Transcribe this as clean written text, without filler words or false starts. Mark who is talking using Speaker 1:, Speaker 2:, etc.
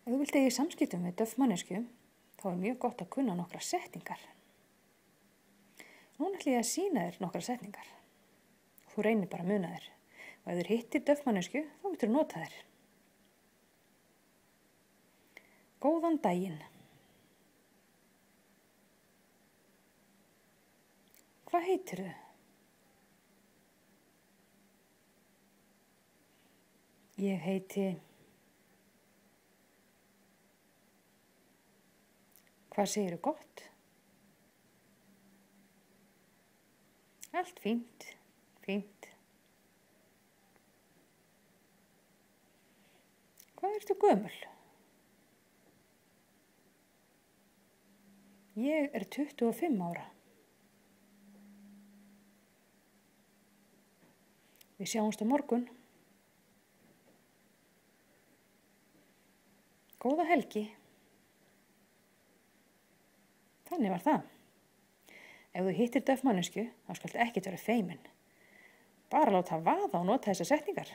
Speaker 1: Ef þú vilt eiga í samskiptum við döff manneskju, þá er mjög gott að kunna nokkra setningar. Núna ætla ég að sýna þér nokkra setningar. Þú reynir bara að muna þér. Og ef þér hittir döff manneskju, þá getur þú nota þér. Góðan daginn. Hvað heitirðu? Ég heiti... Hvað segirðu gott? Allt fínt, fínt. Hvað ertu gömul? Ég er 25 ára. Við sjáumst á morgun. Góða helgi. Þannig var það. Ef þú hittir döff manneskju, þá skaltu ekkert vera feiminn. Bara láta vaða og nota þessar setningar.